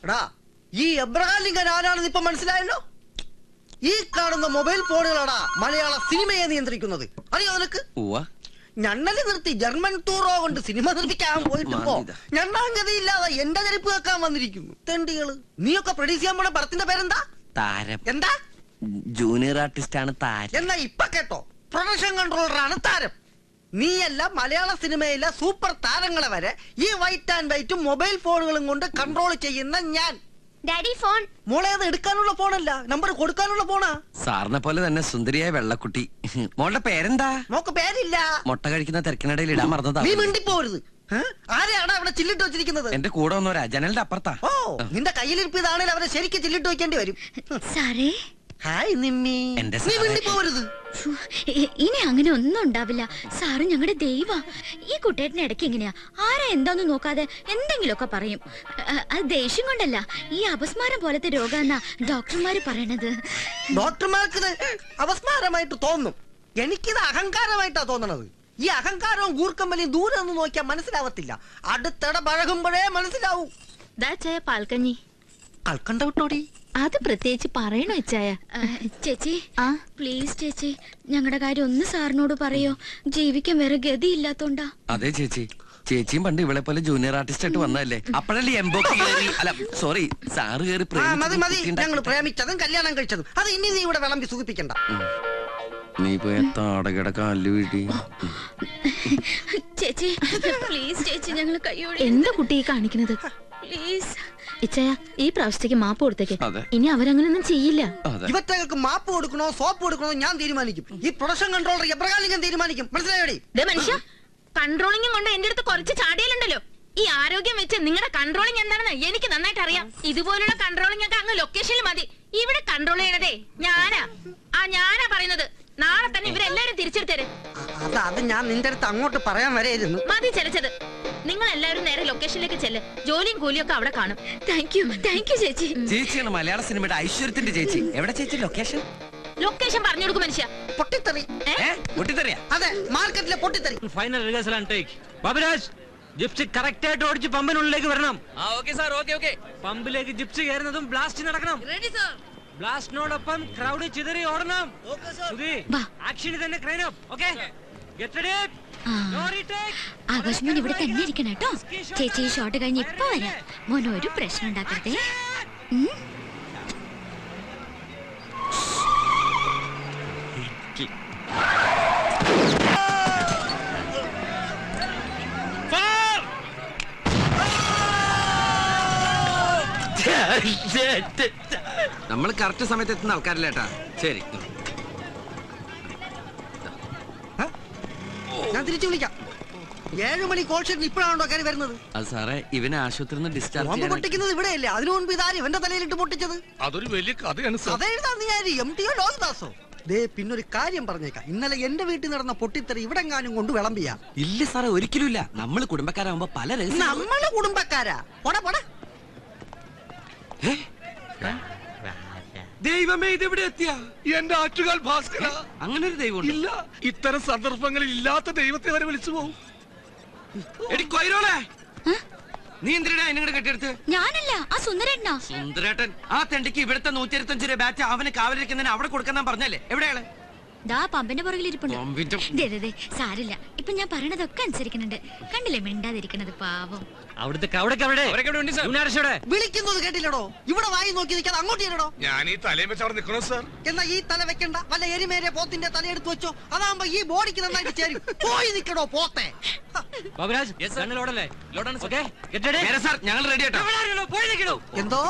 എടാ ഈ Abraham Lincoln ആരാണെന്ന് ഇപ്പൊ മനസ്സിലായല്ലോ. ഈ കാണുന്ന മൊബൈൽ ഫോണുകളാടാ മലയാള സിനിമയെ നിയന്ത്രിക്കുന്നത്. അറിയോ നിനക്ക്? ഞണ്ണല് നിർത്തി ജർമ്മൻ ടൂറോ കൊണ്ട് സിനിമ നിർമ്മിക്കാൻ പോയിട്ടിപ്പോ ഞണ്ണാങ്കതിയില്ലാതെ എന്റെ ചെരുപ്പ് വെക്കാൻ വന്നിരിക്കുന്നു. തെണ്ടികള്. നീയൊക്കെ പ്രൊഡ്യൂസ് ചെയ്യാൻ പോണ പടത്തിന്റെ പേരെന്താ? താരം. എന്താ? ജൂനിയർ ആർട്ടിസ്റ്റ് ആണ് താരം. എന്നാ ഇപ്പൊ കേട്ടോ, പ്രൊഡക്ഷൻ കൺട്രോളറാണ് താരം. നീയല്ല, മലയാള സിനിമയിലെ സൂപ്പർ താരങ്ങളെ വരെ ഈ വൈറ്റ് ആൻഡ് വൈറ്റും മൊബൈൽ ഫോണുകളും കൊണ്ട് കൺട്രോൾ ചെയ്യുന്ന ഞാൻ. Daddy phone. മോളെ അത് എടുക്കാനുള്ള ഫോണല്ല, നമ്പർ കൊടുക്കാനുള്ള ഫോണാ. സാറിനെ പോലെ തന്നെ സുന്ദരിയായ വെള്ളക്കുട്ടി. മോളുടെ പേരെന്താ? മോക്ക് പേരില്ല. മുട്ട കഴിക്കുന്ന തിരക്കിനിടയിൽ ഇടാൻ മറന്നതാ. നീ മിണ്ടിപ്പോരുത്. ആരെയാണ് അവിടെ ചില്ലിട്ട് വെച്ചിരിക്കുന്നത്? എന്റെ കൂടെ വന്നവരാ, ജനലിന്റെ അപ്പുറത്താ. ഓ, നിന്റെ കയ്യിലിരിപ്പിതാണെങ്കിൽ അവരെ ശരിക്കും ചില്ലിട്ട് വെക്കേണ്ടി വരും. സാറേ. ഹായ് നിമ്മി. നീ മിണ്ടിപ്പോരുത്. ഇനി അങ്ങനെ ഒന്നും ഉണ്ടാവില്ല. സാറ് ഞങ്ങളുടെ ദൈവ. ഈ കുട്ടേട്ടന് ഇടയ്ക്ക് എങ്ങനെയാ ആരാ എന്താന്ന് നോക്കാതെ എന്തെങ്കിലുമൊക്കെ പറയും. അത് ദേഷ്യം കൊണ്ടല്ല, ഈ അപസ്മാരം പോലത്തെ രോഗാന്നാ ഡോക്ടർമാര് പറയണത്. ഡോക്ടർമാർക്ക് അപസ്മാരമായിട്ട് തോന്നും, എനിക്കിത് അഹങ്കാരമായിട്ടാ തോന്നണത്. ഈ അഹങ്കാരവും ഗൂർക്കമ്പലിയും ദൂരെ നിന്ന് നോക്കിയാൽ മനസ്സിലാവത്തില്ല, അടുത്തിടെ പഴകുമ്പോഴേ മനസ്സിലാവൂ. പാൽക്കഞ്ഞി കൽക്കണ്ട വിട്ടോടി. അത് പ്രത്യേകിച്ച് പറയണോ ഇച്ചായ? ചേച്ചി, പ്ലീസ് ചേച്ചി, ഞങ്ങളുടെ കാര്യം ഒന്ന് സാറിനോട് പറയോ. ജീവിക്കാൻ വേറെ ഗതി ഇല്ലാത്തോണ്ടാ. അതെ ചേച്ചി, ചേച്ചിയും പണ്ട് ഇവളെ പോലെ ജൂനിയർ ആർട്ടിസ്റ്റ് ആയിട്ട് വന്നതല്ലേ. അപ്പോഴല്ലേ എംബോക്ക് കയറി, അല്ല സോറി, സാറ് കയറി. മതി മതി, ഞങ്ങൾ പ്രേമിച്ചതും കല്യാണം കഴിച്ചതും അത് ഇനി നീ ഇവിടെ വിളമ്പി സുഖിപ്പിക്കണ്ട. നീ പോയ താടകട കാല് വീട്ടി. ചേച്ചി പ്ലീസ് ചേച്ചി, ഞങ്ങൾ കയ്യോടെ. എന്താ കുട്ടി കാണിക്കുന്നത്? പ്ലീസ് ഇച്ചയ, ഈ പ്രാവശ്യത്തേക്ക് മാപ്പ് കൊടുത്തേക്ക്. ഇനി അവരങ്ങനൊന്നും ചെയ്യില്ല. ഇവറ്റകൾക്ക് മാപ്പ് കൊടുക്കണോ സോപ്പ് കൊടുക്കണോ ഞാൻ തീരുമാനിക്കും. ഈ പ്രൊഡക്ഷൻ കൺട്രോളർ എബ്രഹാം ലിങ്കൻ തീരുമാനിക്കും. മനസ്സിലായോടി? മനുഷ്യ, കൺട്രോളിംഗ് കൊണ്ട് എന്റെ അടുത്ത് കുറച്ച് ചാടിയലുണ്ടല്ലോ. ഈ ആരോഗ്യം വെച്ച് നിങ്ങളുടെ കൺട്രോളിംഗ് എന്താണെന്ന് എനിക്ക് നന്നായിട്ട് അറിയാം. ഇതുപോലുള്ള കൺട്രോളിംഗ് ഒക്കെ അങ്ങ് ലൊക്കേഷനിൽ മതി. ഇവിടെ കൺട്രോൾ ചെയ്യണതേ ഞാനാ പറയുന്നത്. നാളെ തന്നെ ഇവരെല്ലാരും തിരിച്ചെടുത്തരും. അത് ഞാൻ നിന്റെ അടുത്ത് അങ്ങോട്ട് പറയാൻ വരെയായിരുന്നു. മതി ചലച്ചത്. നിങ്ങൾ എല്ലാവരും നേരെ ലൊക്കേഷനിലേക്ക് ചെല്ല്. ജോലിയും കൂലിയും ഒക്കെ അവിടെ കാണും. താങ്ക് യു ചേച്ചി. ചേച്ചിയാണ് മലയാള സിനിമയുടെ ഐശ്വര്യത്തിന്റെ ചേച്ചി. എവിടെ ചേച്ചി ലൊക്കേഷൻ? ലൊക്കേഷൻ പറഞ്ഞു കൊടുക്കും മനുഷ്യ. പൊട്ടിത്തെറി. പൊട്ടിത്തെറിയാ? അതെ, മാർക്കറ്റിലെ പൊട്ടിത്തെറി. Final rehearsal and take. Baburaj, gypsy correct ആയിട്ട് ഓടിച്ച് പമ്പിനുള്ളിലേക്ക് വരണം. പമ്പിലേക്ക് ജിപ്സി കയറുന്നതും ബ്ലാസ്റ്റ് നടക്കണം. ബ്ലാസ്റ്റിനോടൊപ്പം ക്രൗഡ് ചിതറി ഓടണം. ആക്ഷന് തന്നെ crane up. Okay, get ready. Akash മോൻ ഇവിടെ തന്നെ ഇരിക്കണം കേട്ടോ. ചേച്ചി ഷോട്ട് കഴിഞ്ഞ് ഇപ്പൊ വരാം. മോൻ ഒരു പ്രശ്നം ഉണ്ടാക്കരുതേ. നമ്മൾ കറക്റ്റ് സമയത്ത് എത്തുന്ന ആൾക്കാരല്ലേട്ടാ. ശരി, ഞാൻ തിരിച്ചു വിളിക്കാം. 7 മണി കോൾ ഷീറ്റിന് ഇപ്പോഴാണോ കയറി വരുന്നത്? അത് സാറേ, ഇവനെ ആശുപത്രിയിൽ നിന്ന് ഡിസ്ചാർജ് പൊട്ടിക്കുന്നത് ഇവിടെയല്ലേ? അതിനു മുൻപ് ഇതാരും ഇവന്റെ തലയിലിട്ട് പൊട്ടിച്ചത്. അതൊരു വലിയ കഥയാണ്. കഥ എഴുതാൻ നീ ആര്? MTO ലോഹിദാസോ? ദേ, പിന്നൊരു കാര്യം പറഞ്ഞേക്കാം. ഇന്നലെ എന്റെ വീട്ടിൽ നടന്ന പൊട്ടിത്തെറി ഇവിടെങ്ങാനും കൊണ്ട് വിളമ്പിയാ? ഇല്ല സാറേ, ഒരിക്കലും ഇല്ല. നമ്മള് കുടുംബക്കാരാകുമ്പോ പല നമ്മള് കുടുംബക്കാരാ. ദൈവമേ, ഇതെവിടെ എത്തിയ എന്റെ ആറ്റുകാൽ ഭാസ്കര. അങ്ങനെ ഒരു ദൈവം ഇല്ല, ഇത്തരം സന്ദർഭങ്ങളിൽ ഇല്ലാത്ത ദൈവത്തെ വരെ വിളിച്ചു പോകും. നീ എന്തിനാ എന്നെ കെട്ടിയെടുത്ത്? ഞാനല്ല, ആ സുന്ദരേട്ടനാ. സുന്ദരേട്ടൻ ആ തെണ്ടിക്ക് ഇവിടുത്തെ 125 രൂപ ബാച്ച് അവന് കാവലിരിക്കുന്നതിന് അവിടെ കൊടുക്കാൻ പറഞ്ഞല്ലേ. എവിടെയാണ്? ദാ പമ്പിന്റെ പുറകിൽ ഇരിപ്പുണ്ട്. സാരില്ല, ഇപ്പൊ ഞാൻ പറയണതൊക്കെ അനുസരിക്കുന്നുണ്ട്. കണ്ടില്ലേ മിണ്ടാതിരിക്കണത്? പാവം. വിളിക്കുന്നത് കേട്ടില്ലടോ? ഇവിടെ വായി നോക്കി നിൽക്കാതെ അങ്ങോട്ട് ചെല്ലടോ. ഞാൻ ഈ തലയും വെച്ച് അവിടെ നിൽക്കണോ സാർ? എന്നാ ഈ തല വെക്കണ്ട, വല്ല എരിമേരെ പോത്തിന്റെ തല എടുത്ത് വെച്ചോ. അതാകുമ്പോ ഈ ബോഡിക്ക് നന്നായിട്ട് ചേരും. പോയി നിൽക്കണോ പോത്തെ. ഞങ്ങൾ റെഡി ആട്ടോ. എന്തോ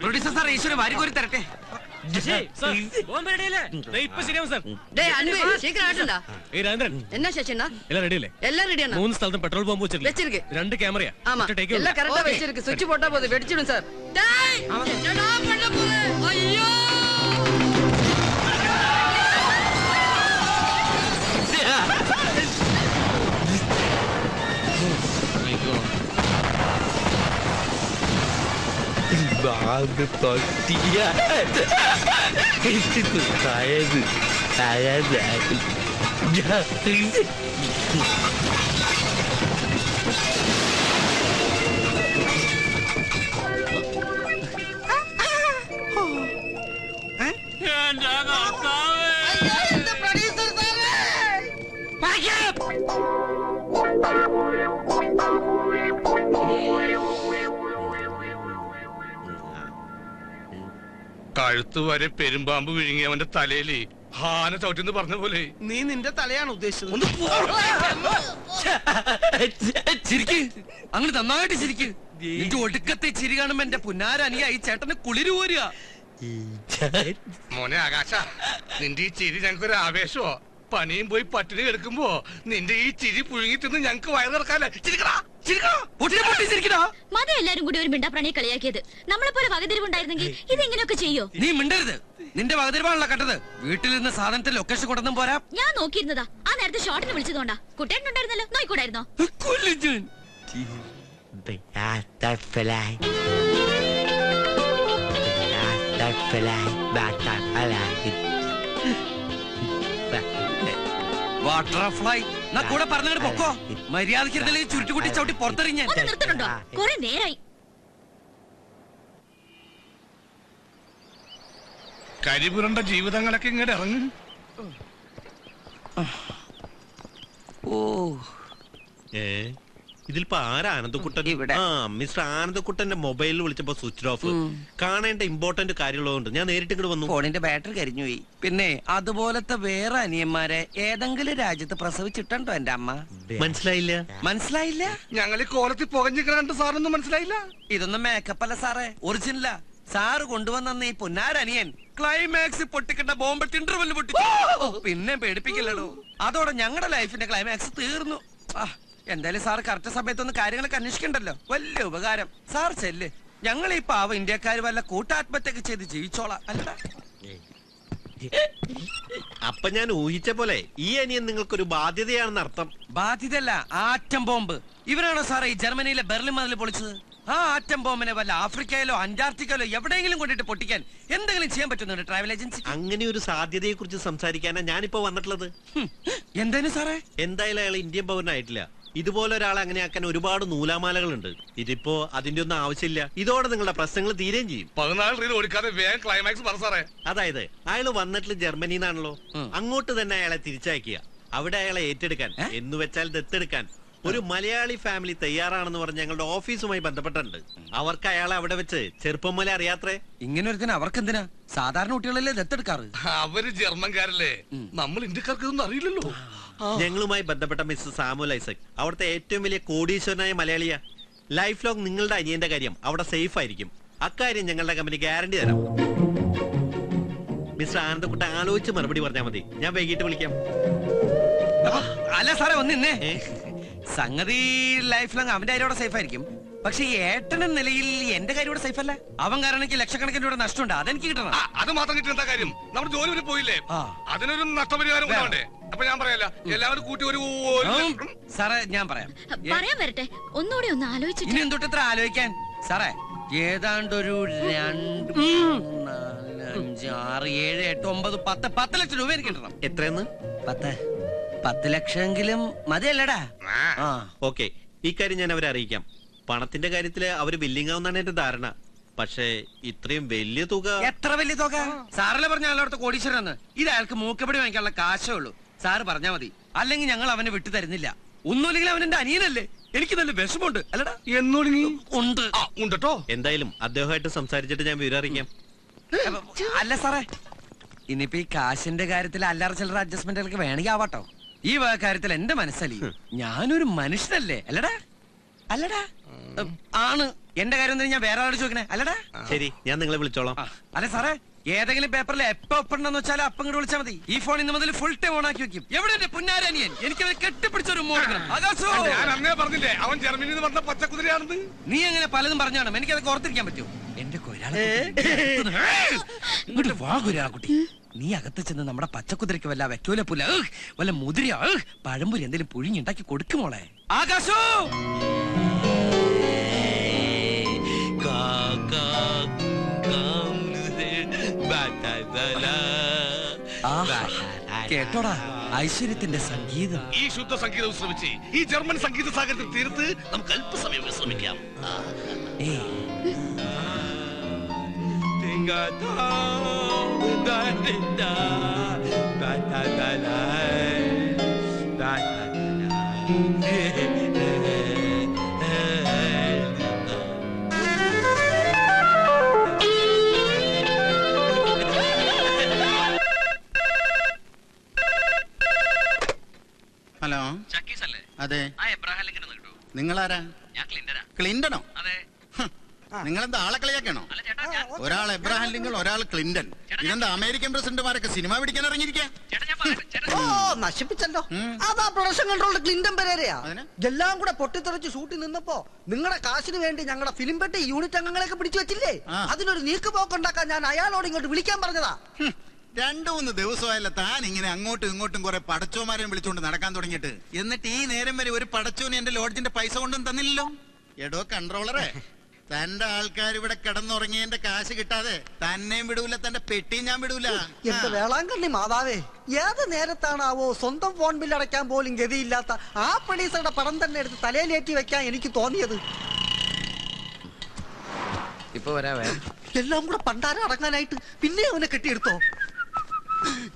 പ്രൊഡ്യൂസർ സാർ, ഈശ്വരൻ വാരിക്കോരി തരട്ടെ. என்ன சேஷனா எல்லாம் ரெடி இல்ல? எல்லாம் ரெடியானா? 3 സ്ഥലത്തും പെട്രോൾ പമ്പ് வெச்சிருக்கு. 2 கேமரா. ஆமா, எல்லாம் கரெக்ட்டா வெச்சிருக்கு. சுவிட்ச் போட்டா போதும், வெடிச்சிடும் சார். டேய், என்னடா பண்ண போற? ஐயோ! ബാഗ് തൊട്ടിയ കഴുത്ത് വരെ പെരുമ്പാമ്പ് വിഴുങ്ങി അവന്റെ തലയില് ഹാന ചവിട്ടിന്ന് പറഞ്ഞ പോലെ. നീ നിന്റെ തലയാണ് ഉദ്ദേശിച്ചത്. ചിരിക്ക്, അങ്ങനെ നന്നായിട്ട് ചിരിക്ക്. നിന്റെ ഒടുക്കത്തെ ചിരി കാണുമ്പോ എന്റെ പുന്നാരനിയായി ചേട്ടന് കുളിര് പോരുക. മോനെ ആകാശ, നിന്റെ ഈ ചിരി ഞങ്ങൾക്കൊരു ആവേശമോ. പണിയും പോയി പട്ടിണി കിടക്കുമ്പോ നിന്റെ ഈ ചിരി പുഴുങ്ങി തിന്ന് ഞങ്ങക്ക് വയറ് നിറക്കാല്ലേ. മത എല്ലാരും കൂടി ഒരു മിണ്ടാപ്രാണിയെ കളിയാക്കിയത്. നമ്മളെ പോലെ വകതിരിവുണ്ടായിരുന്നെങ്കിൽ ഇതെങ്ങനെയൊക്കെ ചെയ്യോ? നീ മിണ്ടരുത്. നിന്റെ വകതിരിവാണല്ലോ കണ്ടത്. വീട്ടിൽ നിന്ന് സാധനത്തിന്റെ ലൊക്കേഷൻ കൊണ്ടൊന്നും പോരാ. ഞാൻ നോക്കിയിരുന്നതാ. ആ നേരത്തെ ഷോട്ടിന് വിളിച്ചതുകൊണ്ടാ. കുട്ടേട്ടനുണ്ടായിരുന്നല്ലോ, നോയിക്കൂടായിരുന്നോ? വാട്ടർഫ്ലൈ കൂടെ പറഞ്ഞിട്ട് പൊക്കോ. മര്യാദക്ക് ചുരുട്ടുകുട്ടി ചവിട്ടി പുറത്തെറിഞ്ഞ നിർത്തണുണ്ടോ? കൊറേ നേരായി. കരിപുരണ്ട ജീവിതങ്ങളൊക്കെ ഇങ്ങോട്ട് ഇറങ്ങും. ഓ, ഇതിലിപ്പോ ആരാ ആനന്ദക്കുട്ടൻ? മിസ്റ്റർ ആനന്ദക്കുട്ടന്റെ മൊബൈലിൽ വിളിച്ചപ്പോ സ്വിച്ച് ഓഫ്. കാണേണ്ട ഇമ്പോർട്ടന്റ് കാര്യമുള്ളതുകൊണ്ട് ഞാൻ നേരിട്ട് ഇങ്ങോട്ട് വന്നു. ഫോണിന്റെ ബാറ്ററി കരിഞ്ഞുപോയി. പിന്നെ അതുപോലത്തെ വേറെ അനിയന്മാരെ ഏതെങ്കിലും രാജ്യത്ത് പ്രസവിച്ചിട്ടുണ്ടോ എന്റെ അമ്മ? മനസ്സിലായില്ല. മനസ്സിലായില്ല? ഞങ്ങൾ ഈ കോലത്തിൽ പുകഞ്ഞിട്ട് സാറൊന്നും മനസ്സിലായില്ല. ഇതൊന്നും മേക്കപ്പ് അല്ല സാറേ, ഒറിജിനലാ. സാറ് കൊണ്ടുവന്ന ഈ പൊന്നാരനിയൻ ക്ലൈമാക്സ് പൊട്ടിക്കേണ്ട ബോംബിട്ട് ഇന്റർവെല് പൊട്ടിച്ചു. പിന്നെ പേടിപ്പിക്കില്ലടോ. അതോടെ ഞങ്ങളുടെ ലൈഫിന്റെ ക്ലൈമാക്സ് തീർന്നു. എന്തായാലും സാർ കറക്റ്റ് സമയത്തൊന്ന് കാര്യങ്ങളൊക്കെ അന്വേഷിക്കണ്ടല്ലോ. വലിയ ഉപകാരം. സാർ ചെല്ല്. ഞങ്ങൾ ഈ പാവ ഇന്ത്യക്കാര് വല്ല കൂട്ടാത്മഹത്യൊക്കെ ചെയ്ത് ജീവിച്ചോളാം. അല്ല, അപ്പൊ ഞാൻ ഊഹിച്ച പോലെ ഈ അനിയൻ നിങ്ങൾക്കൊരു ബാധ്യതയാണെന്ന് അർത്ഥം. ബാധ്യതയല്ല, ആറ്റം ബോംബ്. ഇവരാണോ സാറേ ഈ ജർമ്മനിയിലെ ബെർലിൻ മതിൽ പൊളിച്ചത്? ആ ആറ്റം ബോംബിനെ വല്ല ആഫ്രിക്കയിലോ അന്റാർട്ടിക്കയിലോ എവിടെയെങ്കിലും കൊണ്ടിട്ട് പൊട്ടിക്കാൻ എന്തെങ്കിലും ചെയ്യാൻ പറ്റുന്നുണ്ട് ട്രാവൽ ഏജൻസി? അങ്ങനെ ഒരു സാധ്യതയെ കുറിച്ച് സംസാരിക്കാനാ ഞാനിപ്പോ വന്നിട്ടുള്ളത്. എന്തായാലും സാറേ, എന്തായാലും അയാൾ ഇന്ത്യൻ പൗരനായിട്ടില്ല. ഇതുപോലെ ഒരാളെ അങ്ങനെ ആക്കാൻ ഒരുപാട് നൂലാമാലകളുണ്ട്. ഇതിപ്പോ അതിന്റെ ഒന്നും ആവശ്യമില്ല. ഇതോടെ നിങ്ങളുടെ പ്രശ്നങ്ങൾ തീരുകയും ചെയ്യും. 14 റീൽ ഓടിക്കാതെ വേഗം ക്ലൈമാക്സ് പറ സാറേ. അതായത് അയാൾ വന്നിട്ട് ജർമ്മനിന്നാണല്ലോ, അങ്ങോട്ട് തന്നെ അയാളെ തിരിച്ചയക്കുക. അവിടെ അയാളെ ഏറ്റെടുക്കാൻ, എന്ന് വെച്ചാൽ ദത്തെടുക്കാൻ ഒരു മലയാളി ഫാമിലി തയ്യാറാണെന്ന് പറഞ്ഞ് ഞങ്ങളുടെ ഓഫീസുമായി ബന്ധപ്പെട്ടിട്ടുണ്ട്. അവർക്ക് അയാളെ അവിടെ വെച്ച് ചെറുപ്പം മുതലേ അറിയാത്രേ. ഇങ്ങനെ ഒരുത്തിന് അവർക്കെന്തിനാ? സാധാരണ കുട്ടികളല്ലേ ദത്തെടുക്കാറ്? അവര് ജർമ്മൻകാരല്ലേ, നമ്മൾ ഇന്ത്യക്കാർക്ക് ഇതൊന്നും അറിയില്ലല്ലോ. ഞങ്ങളുമായി ബന്ധപ്പെട്ട മിസ്റ്റർ സാമുൽ ഐസക് അവിടുത്തെ ഏറ്റവും വലിയ കോടീശ്വരനായ മലയാളിയാ. ലൈഫ് ലോങ് നിങ്ങളുടെ അനിയന്റെ കാര്യം അവിടെ സേഫ് ആയിരിക്കും. അക്കാര്യം ഞങ്ങളുടെ കമ്പനി ഗ്യാരണ്ടി തരാം. മിസ്റ്റർ ആനന്ദക്കുട്ട ആലോചിച്ച് മറുപടി പറഞ്ഞാൽ മതി. ഞാൻ വൈകിട്ട് വിളിക്കാം. അല്ല സാറേ, ഒന്നിന്നേ. സംഗതി ലൈഫ് ലോങ് അവന്റെ കാര്യം സേഫ് ആയിരിക്കും. പക്ഷെ ഈ ഏട്ടന്റെ നിലയിൽ എന്റെ കാര്യം ഇവിടെ സേഫ് അല്ല. അവൻ കാരണം എനിക്ക് ലക്ഷക്കണക്കിന് രൂപ നഷ്ടമുണ്ട്. അതെനിക്ക് കിട്ടണം. അത് മാത്രം കിട്ടുന്ന കാര്യം നമ്മുടെ ജോലി വരെ പോയില്ലേ, അതിനൊരു നഷ്ടപരിഹാരം ഉണ്ടാവണ്ടേ? അപ്പൊ ഞാൻ പറയാല്ല, എല്ലാവരും കൂട്ടി ഒരു സാറേ ഞാൻ പറയാം. പറയാൻ വരട്ടെ, ഒന്നുകൂടി ഒന്ന് ആലോചിച്ചു. ഇനി എന്തൊട്ട് ഇത്ര ആലോചിക്കാൻ? സാറേ, ഏതാണ്ടൊരു 2, 4, 5, 6, 7, 8, 9, 10 ലക്ഷം രൂപ എനിക്ക് കിട്ടണം. എത്രയെന്ന്? 10 ലക്ഷമെങ്കിലും മതിയല്ലടാ. ഓക്കെ, ഈ കാര്യം ഞാൻ അവരെ അറിയിക്കാം. പണത്തിന്റെ കാര്യത്തില് അവര് ബില്ലിംഗ് ആവുന്നതാണ് എന്റെ ധാരണ. പക്ഷേ ഇത്രയും വലിയ തുക. എത്ര വലിയ തുക? സാറല്ലേ പറഞ്ഞ അയാളോടത്ത് കോടീശ്വരന്ന്. ഇത് അയാൾക്ക് മൂക്കപ്പടി വാങ്ങിക്കാനുള്ള കാശേ ഉള്ളൂ. സാറ് പറഞ്ഞാ മതി, അല്ലെങ്കിൽ ഞങ്ങൾ അവനെ വിട്ടു തരുന്നില്ല. ഒന്നുമില്ലെങ്കിൽ അവൻ എന്റെ അനിയനല്ലേ. എനിക്ക് നല്ല വിഷമമുണ്ട്. അല്ലടാ, ഉണ്ട്. എന്തായാലും അദ്ദേഹമായിട്ട് സംസാരിച്ചിട്ട് ഞാൻ വിവരം അറിയിക്കാം. അല്ല സാറേ, ഇനിയിപ്പോ ഈ കാശിന്റെ കാര്യത്തിൽ അല്ലറ ചില്ലറ അഡ്ജസ്റ്റ്മെന്റുകൾക്ക് വേണമെങ്കിൽ ആവാട്ടോ. ഈ വക കാര്യത്തിൽ എന്റെ മനസ്സലി ഞാനൊരു മനുഷ്യനല്ലേ. അല്ലടാ? അല്ലടാ? ആണ്. എന്റെ കാര്യം ഞാൻ വേറെ ആളോട് ചോദിക്കണേ. അല്ലടാ? ശരി, ഞാൻ നിങ്ങളെ വിളിച്ചോളാം. അല്ല സാറേ, ഏതെങ്കിലും പേപ്പറിൽ എപ്പോ ഒപ്പിടണമെന്ന് വെച്ചാൽ അപ്പം ഇങ്ങോട്ട് വിളിച്ചാൽ മതി. ഈ ഫോൺ ഇന്ന് മുതൽ ഫുൾ ടൈം ഓൺ ആക്കി വെക്കും. എവിടെ എന്റെ പുന്നാരനിയൻ? എനിക്ക് അവരെ കെട്ടിപ്പിടിച്ചൊരു ഞാൻ അന്നേ പറഞ്ഞില്ലേ അവൻ ജർമ്മനിയിൽ വന്ന പച്ചക്കുതിരയാണെന്ന്. നീ അങ്ങനെ പലതും പറഞ്ഞാണ്. എനിക്കതൊക്കെ ഓർത്തിരിക്കാൻ പറ്റുമോ? എന്റെ ഇങ്ങോട്ട് വാ കുട്ടി. നീ അകത്ത് ചെന്ന് നമ്മുടെ പച്ചക്കുതിരക്ക് വല്ല വെക്കോല പുല വല്ല മുതിര പഴമ്പുരി എന്തെങ്കിലും പുഴിഞ്ഞുണ്ടാക്കി കൊടുക്കുമോളെ. ആകാശോ, കേട്ടോടാ ഐശ്വര്യത്തിന്റെ സംഗീതം. ഈ ശുദ്ധ സംഗീതം ശ്രമിച്ച് ഈ ജർമ്മൻ സംഗീത സാഗരത്തിൽ തീർത്ത് നമുക്ക് അല്പസമയം വിശ്രമിക്കാം. എബ്രഹാം ലിങ്കൻ ഒന്ന് കിട്ടുമോ? നിങ്ങളാരാ? ഞാൻ ക്ലിന്റനാ. ക്ലിന്റനോ? അതെ. നിങ്ങളെന്താ ആളെ കളിയാക്കണോ? ഒരാൾ എബ്രഹാം ലിങ്കൺ, ഒരാൾ ക്ലിന്റൺ. ഇതെന്താ അമേരിക്കൻ പ്രസിഡന്റുമാരൊക്കെ സിനിമ പിടിക്കാൻ ഇറങ്ങിയിരിക്കാ? ഓ നശിപ്പിച്ചല്ലോ. അതാ പ്രൊഡക്ഷൻ കൺട്രോളിൽ ക്ലിന്റൺ പെരേരയാ. എല്ലാം കൂടെ പൊട്ടിത്തെറിച്ച് ഷൂട്ടിൽ നിന്നപ്പോ നിങ്ങളുടെ കാശിന് വേണ്ടി ഞങ്ങളുടെ ഫിലിം പെട്ടി യൂണിറ്റ് അംഗങ്ങളെയൊക്കെ പിടിച്ചു വെച്ചില്ലേ? അതിനൊരു നീക്കുപോക്കുണ്ടാക്കാൻ ഞാൻ അയാളോട് ഇങ്ങോട്ട് വിളിക്കാൻ പറഞ്ഞതാ. 2-3 ദിവസമായല്ല താൻ ഇങ്ങനെ അങ്ങോട്ടും ഇങ്ങോട്ടും കുറെ പടച്ചോമാരെയും വിളിച്ചുകൊണ്ട് നടക്കാൻ തുടങ്ങിയിട്ട്. എന്നിട്ട് ഈ നേരം വരെ ഒരു പടച്ചോന് എന്റെ ലോഡ്ജിന്റെ പൈസ കൊണ്ടും തന്നില്ലല്ലോ. എടോ കൺട്രോളറെ, തന്റെ ആൾക്കാർ ഇവിടെ കിടന്നുറങ്ങിയതിന്റെ കാശ് കിട്ടാതെ തന്നെയും വിടൂല, തന്റെ പെട്ടിയും ഞാൻ വിടൂല. എന്റെ വേളാങ്കണ്ണി മാതാവേ, ഏത് നേരത്താണാവോ സ്വന്തം ഫോൺ ബില്ല് അടയ്ക്കാൻ പോലും ഗതിയില്ലാത്ത ആ പ്രൊഡ്യൂസറുടെ പടം തന്നെ എടുത്ത് തലയിലേറ്റി വെക്കാൻ എനിക്ക് തോന്നിയത്. ഇപ്പൊ വരാവേ. എല്ലാം കൂടെ പണ്ടാരം അടങ്ങാനായിട്ട് പിന്നെ അവനെ കെട്ടിയെടുത്തോ?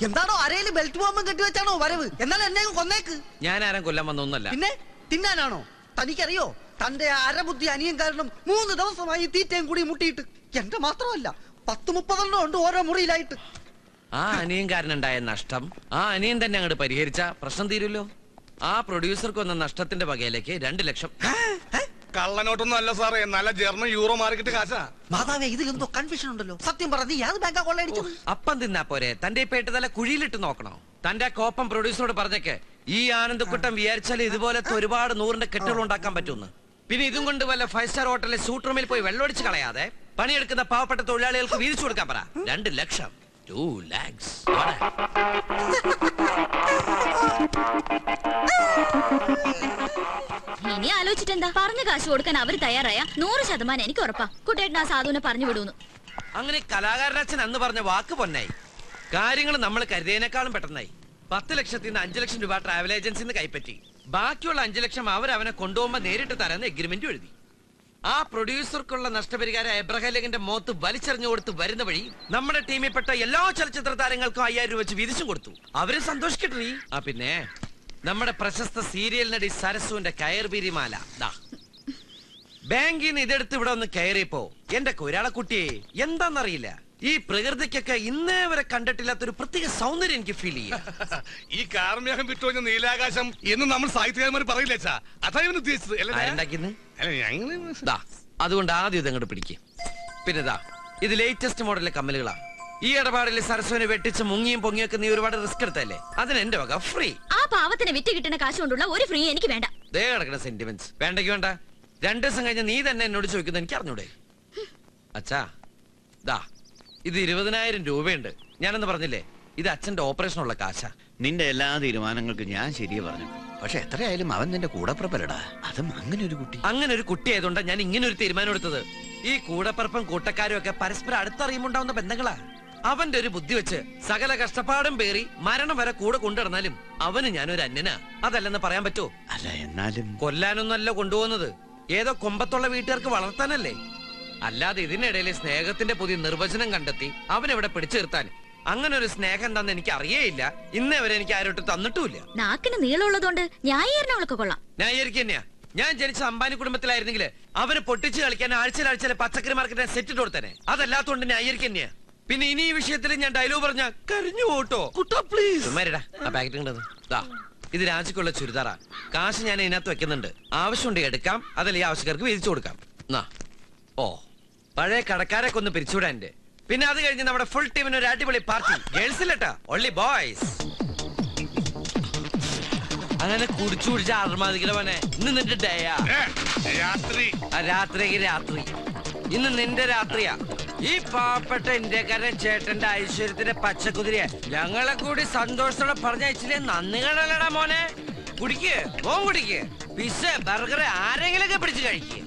എന്താണോ അരയില് ബെൽറ്റ് ബോംബും കെട്ടിവെച്ചാണോ വരവ്? എന്നാൽ എന്നെ കൊന്നേക്ക്. ഞാൻ ആരും കൊല്ലാൻ വന്നൊന്നല്ല. പിന്നെ തിന്നാനാണോ? തനിക്കറിയോ തന്റെ അരബുദ്ധി അനിയൻ കാരണം 3 ദിവസമായി തീറ്റയും കൂടി മുട്ടിയിട്ട്. എന്റെ മാത്രമല്ല 10-30 ഉണ്ട് ഓരോ മുറിയിലായിട്ട്. ആ അനിയൻകാരനുണ്ടായ നഷ്ടം ആ അനിയൻ തന്നെ അങ്ങോട്ട് പരിഹരിച്ച പ്രശ്നം തീരുമല്ലോ. ആ പ്രൊഡ്യൂസർക്ക് വന്ന നഷ്ടത്തിന്റെ വകയിലേക്ക് 2 ലക്ഷം. കള്ളനോട്ടൊന്നും അല്ല സാറേ, നല്ല ജർമ്മൻ യൂറോ മാർക്കറ്റ് കാശാ. മാതാവേ, ഇതിൽ എന്തോ കൺഫ്യൂഷൻ ഉണ്ടല്ലോ. സത്യം പറഞ്ഞ ഏത് ബാങ്കാ കൊള്ളയടിച്ചത്? അപ്പം തിന്നാ പോരെ, തന്റെ പേട്ട് തല കുഴിയിലിട്ട് നോക്കണോ? തന്റെ കോപ്പം പ്രൊഡ്യൂസറോട് പറഞ്ഞേക്ക് ഈ ആനന്ദക്കുട്ടം വിചാരിച്ചാൽ ഇതുപോലത്തെ ഒരുപാട് 100ന്റെ കെട്ടുകൾ ഉണ്ടാക്കാൻ പറ്റുമെന്ന്. പിന്നെ ഇതും കൊണ്ട് വല്ല 5 സ്റ്റാർ ഹോട്ടലിലെ സൂട്ട് റൂമിൽ പോയി വെള്ളമടിച്ച് കളയാതെ പണിയെടുക്കുന്ന പാവപ്പെട്ട തൊഴിലാളികൾക്ക് വീതിച്ചു കൊടുക്കാൻ പറ. 2 ലക്ഷം. 2 lakhs. ഇനി ആലോചിച്ചിട്ടെന്താ? പറഞ്ഞ കാശ് കൊടുക്കാൻ അവർ തയ്യാറായ 100% എനിക്ക് ഉറപ്പാ കുട്ടേട്ടൻ ആ സാധുവിനെ പറഞ്ഞു വിടൂന്ന്. അങ്ങനെ കലാകാരനച്ഛൻ അന്ന് പറഞ്ഞ വാക്ക് പൊന്നായി. കാര്യങ്ങൾ നമ്മൾ കരുതിയതിനേക്കാളും പെട്ടെന്നായി. 10 ലക്ഷത്തിൽ നിന്ന് 5 ലക്ഷം രൂപ ട്രാവൽ ഏജൻസിന്ന് കൈപ്പറ്റി. ബാക്കിയുള്ള 5 ലക്ഷം അവനെ കൊണ്ടുപോകുമ്പോ നേരിട്ട് തരാന്ന് എഗ്രിമെന്റ് എഴുതി. ആ പ്രൊഡ്യൂസർക്കുള്ള നഷ്ടപരിഹാരം എബ്രഹാം ലിങ്കന്റെ മോത്ത് വലിച്ചെറിഞ്ഞു കൊടുത്ത് വരുന്ന വഴി നമ്മുടെ ടീമിൽപ്പെട്ട എല്ലാ ചലച്ചിത്ര താരങ്ങൾക്കും 5000 രൂപ വെച്ച് വീതിച്ചും കൊടുത്തു. അവര് സന്തോഷിക്കട്ടെ. ആ പിന്നെ നമ്മുടെ പ്രശസ്ത സീരിയൽ നടി സരസുവിന്റെ കയർപിരിമാല ബാങ്കിൽ നിന്ന് ഇതെടുത്ത് ഇവിടെ ഒന്ന് കയറിയപ്പോ എന്റെ കൊരാളെ കുട്ടിയെ എന്താന്നറിയില്ല, ഈ പ്രകൃതിക്കൊക്കെ ഇന്നേ വരെ കണ്ടിട്ടില്ലാത്തൊരു പ്രത്യേക സൗന്ദര്യം എനിക്ക് ഫീൽ ചെയ്യാം. ഈ കാർമേഘം വിട്ടുവഞ്ഞ നീലാകാശം എന്ന് നമ്മൾ സാഹിത്യകാരന്മാർ പറയില്ലേ? അതാ ഇവൻ ഉദ്ദേശിച്ചത്. അതുകൊണ്ട് ആദ്യം ഇതങ്ങോട്ട് പിടിക്കും. പിന്നെ ഇത് ലേറ്റസ്റ്റ് മോഡലിലെ കമ്മലുകളാ. ഈ ഇടപാടിൽ സരസ്വനെ വെട്ടിച്ച് മുങ്ങിയും പൊങ്ങിയൊക്കെ നീ ഒരുപാട് റിസ്ക് എടുത്തല്ലേ, അതിന് എന്റെ വക ഫ്രീ. ആ പാവത്തിന് വിറ്റ് കിട്ടുന്ന കാശ് കൊണ്ടുള്ള ഒരു ഫ്രീ എനിക്ക് വേണ്ട. ദേ കിടക്കുന്ന സെന്റിമെന്റ്സ് വേണ്ടെങ്കിൽ വേണ്ട. 2 ദിവസം കഴിഞ്ഞ് നീ തന്നെ എന്നോട് ചോദിക്കുന്നത് എനിക്ക് അറിഞ്ഞൂടെ? അച്ഛാ ഇത് 20,000 രൂപയുണ്ട്. ഞാനെന്ന് പറഞ്ഞില്ലേ ഇത് അച്ഛന്റെ ഓപ്പറേഷനുള്ള കാശാ. നിന്റെ എല്ലാ തീരുമാനങ്ങൾക്കും ഞാൻ ശരിയെ പറഞ്ഞു. പക്ഷെ എത്രയായാലും അവൻ നിന്റെ കൂടപ്പുറപ്പല്ലടാ. അതും അങ്ങനെ ഒരു കുട്ടി ആയതുകൊണ്ടാ ഞാൻ ഇങ്ങനെ ഒരു തീരുമാനം എടുത്തത്. ഈ കൂടപ്പുറപ്പും കൂട്ടക്കാരും ഒക്കെ പരസ്പരം അടുത്തറിയുമുണ്ടാവുന്ന ബന്ധങ്ങളാ. അവന്റെ ഒരു ബുദ്ധി വെച്ച് സകല കഷ്ടപ്പാടും പേറി മരണം വരെ കൂടെ കൊണ്ടുവന്നാലും അവന് ഞാനൊരു അന്യനാ. അതല്ലെന്ന് പറയാൻ പറ്റുമോ? അല്ല, എന്നാലും കൊല്ലാനൊന്നല്ല കൊണ്ടുപോകുന്നത്, ഏതോ കൊമ്പത്തുള്ള വീട്ടുകാർക്ക് വളർത്താനല്ലേ. അല്ലാതെ ഇതിനിടയിൽ സ്നേഹത്തിന്റെ പുതിയ നിർവചനം കണ്ടെത്തി അവനെവിടെ പിടിച്ചു നിർത്താൻ. അങ്ങനെ ഒരു സ്നേഹം എന്താന്ന് എനിക്ക് അറിയേയില്ല. ഇന്നേ വരെ എനിക്ക് ആരോട്ട് തന്നിട്ടുമില്ല. നാക്കിന് നീളമുള്ളതുകൊണ്ട് ന്യായീകരണങ്ങളൊക്കെ കൊള്ളാം. ന്യായീകരിക്കുക തന്നെയാ. ഞാൻ ജനിച്ച അംബാനി കുടുംബത്തിലായിരുന്നെങ്കിൽ അവന് പൊട്ടിച്ച് കളിക്കാൻ ആഴ്ചയിലെ പച്ചക്കറി മാർക്കറ്റിനെ സെറ്റ് ഇട്ട് കൊടുത്തേനെ. അതല്ലാത്തോണ്ട് ന്യായീകരിക്കുക തന്നെയാ. പിന്നെ ഇനി ഈ വിഷയത്തിൽ ഞാൻ ഡയലോഗ് പറഞ്ഞ കരഞ്ഞു പോട്ടോ കുട്ടാ പ്ലീസ്. ആ പാക്കറ്റ് കണ്ടത് ഇത് രാജിക്കുള്ള ചുരിദാറാ. കാശ് ഞാൻ ഇതിനകത്ത് വെക്കുന്നുണ്ട്. ആവശ്യമുണ്ടെങ്കിൽ എടുക്കാം, അതല്ല ഈ ആവശ്യക്കാർക്ക് വീതിച്ചു കൊടുക്കാം. പഴയ കടക്കാരൊക്കെ ഒന്ന് പിരിച്ചുവിടാൻ. പിന്നെ അത് കഴിഞ്ഞ് നമ്മുടെ ഫുൾ ടീമിന് ഒരു അടിപൊളി പാർട്ടി. ഗേൾസ് ഇല്ലട്ടാ, ഓൺലി ബോയ്സ്. അങ്ങനെ കുടിച്ചു കുടിച്ച അർമാദിക്കണവനെ. ഇന്ന് നിന്റെ ഡേയാ. രാത്രി ഇന്ന് നിന്റെ രാത്രിയാ. ഈ പാവപ്പെട്ട ഇന്ത്യക്കാരൻ ചേട്ടന്റെ ഐശ്വര്യത്തിന്റെ പച്ചക്കുതിരിയെ ഞങ്ങളെ കൂടി സന്തോഷത്തോടെ പറഞ്ഞയച്ചില്ലേ നന്ദി കടലടാ മോനെ. മോൻ കുടിക്ക്. പിസ്സ ബർഗർ ആരെങ്കിലൊക്കെ പിടിച്ച് കഴിക്കുക.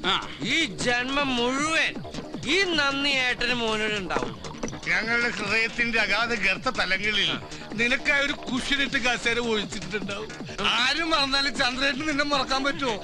ഈ ജന്മം മുഴുവൻ ഈ നന്ദി ഏട്ടന് മോനോട് ഉണ്ടാവും. ഞങ്ങളുടെ ഹൃദയത്തിന്റെ അഗാധ ഗർത്ത തലങ്ങളിൽ നിനക്കായ ഒരു കുഷ്യനിട്ട് കസേര ഒഴിച്ചിട്ടുണ്ടാവും. ആരും മറന്നാലും ചന്ദ്രേട്ടന് നിന്നെ മറക്കാൻ പറ്റുമോ?